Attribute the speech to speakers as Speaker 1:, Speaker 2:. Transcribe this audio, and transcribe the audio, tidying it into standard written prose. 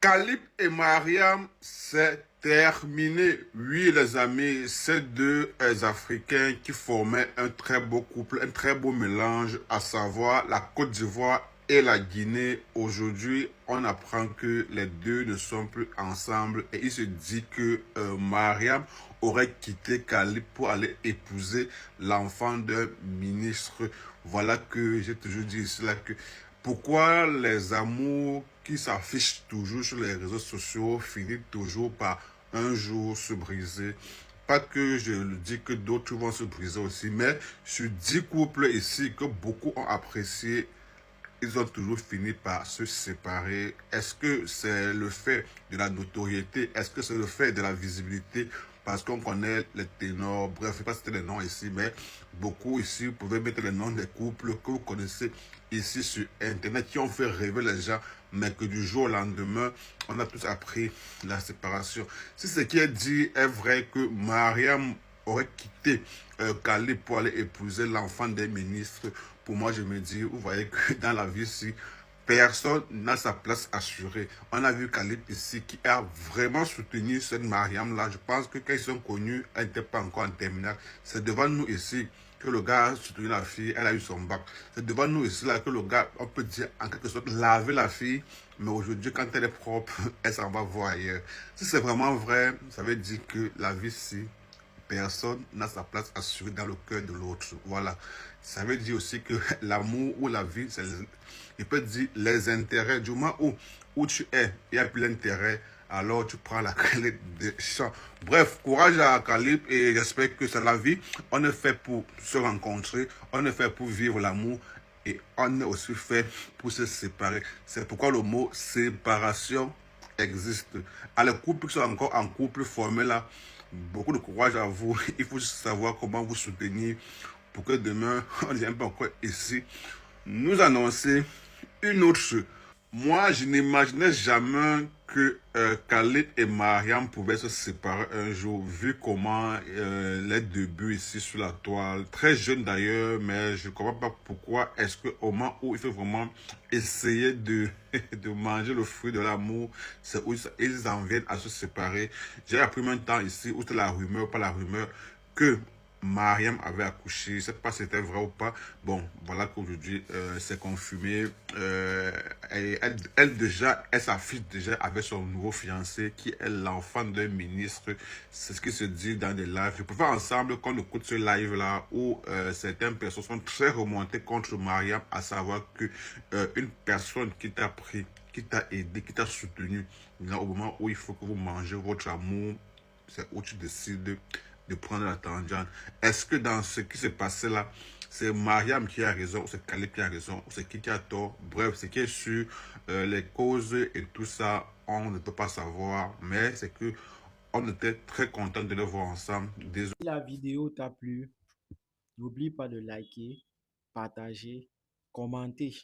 Speaker 1: Khalid et Mariam, c'est terminé. Oui, les amis, ces deux Africains qui formaient un très beau couple, un très beau mélange, à savoir la Côte d'Ivoire et la Guinée. Aujourd'hui, on apprend que les deux ne sont plus ensemble et il se dit que Mariam aurait quitté Khalid pour aller épouser l'enfant d'un ministre. Voilà que j'ai toujours dit cela que pourquoi les amours qui s'affichent toujours sur les réseaux sociaux finissent toujours par un jour se briser? Pas que je le dis que d'autres vont se briser aussi, mais sur 10 couples ici que beaucoup ont apprécié, ils ont toujours fini par se séparer. Est-ce que c'est le fait de la notoriété? Est-ce que c'est le fait de la visibilité? Parce qu'on connaît les ténors, bref, je ne sais pas si c'était les noms ici, mais beaucoup ici, vous pouvez mettre les noms des couples que vous connaissez ici sur Internet qui ont fait rêver les gens, mais que du jour au lendemain, on a tous appris la séparation. Si ce qui est dit est vrai que Mariam aurait quitté Khalid pour aller épouser l'enfant des ministres, pour moi, je me dis, vous voyez que dans la vie ici, personne n'a sa place assurée. On a vu Khalid ici qui a vraiment soutenu cette Mariam-là. Je pense que quand ils sont connus, elle n'était pas encore en terminale. C'est devant nous ici que le gars a soutenu la fille, elle a eu son bac. C'est devant nous ici là que le gars, on peut dire en quelque sorte, laver la fille. Mais aujourd'hui, quand elle est propre, elle s'en va voir ailleurs. Si c'est vraiment vrai, ça veut dire que la vie ici, personne n'a sa place assurée dans le cœur de l'autre. Voilà. Ça veut dire aussi que l'amour ou la vie, il peut dire les intérêts. Du moment où tu es, il n'y a plus d'intérêt, alors tu prends la clé des champs. Bref, courage à Khalid et j'espère que c'est la vie. On est fait pour se rencontrer, on est fait pour vivre l'amour et on est aussi fait pour se séparer. C'est pourquoi le mot séparation existe. À les couples qui sont encore en couple formé là, beaucoup de courage à vous. Il faut juste savoir comment vous soutenir pour que demain, on ne vienne pas encore ici nous annoncer une autre chose. Moi, je n'imaginais jamais que Khalid et Mariam pouvaient se séparer un jour, vu comment les débuts ici sur la toile, très jeune d'ailleurs, mais je ne comprends pas pourquoi est-ce qu'au moment où il faut vraiment essayer de manger le fruit de l'amour, c'est où ils en viennent à se séparer. J'ai appris maintenant ici, où c'est la rumeur, pas la rumeur, que Mariam avait accouché. Je ne sais pas si c'était vrai ou pas. Bon, voilà qu'aujourd'hui, c'est confirmé. Elle déjà, elle s'affiche déjà avec son nouveau fiancé qui est l'enfant d'un ministre. C'est ce qui se dit dans des lives. Je préfère ensemble qu'on écoute ce live-là où certaines personnes sont très remontées contre Mariam, à savoir que une personne qui t'a pris, qui t'a aidé, qui t'a soutenu, là, au moment où il faut que vous mangez votre amour, c'est où tu décides de prendre la tangente. Est-ce que dans ce qui s'est passé là, c'est Mariam qui a raison, ou c'est Khalid qui a raison, ou c'est qui a tort? Bref, ce qui est sûr, les causes et tout ça, on ne peut pas savoir, mais c'est que on était très content de les voir ensemble. Désolé.
Speaker 2: Si la vidéo t'a plu, n'oublie pas de liker, partager, commenter.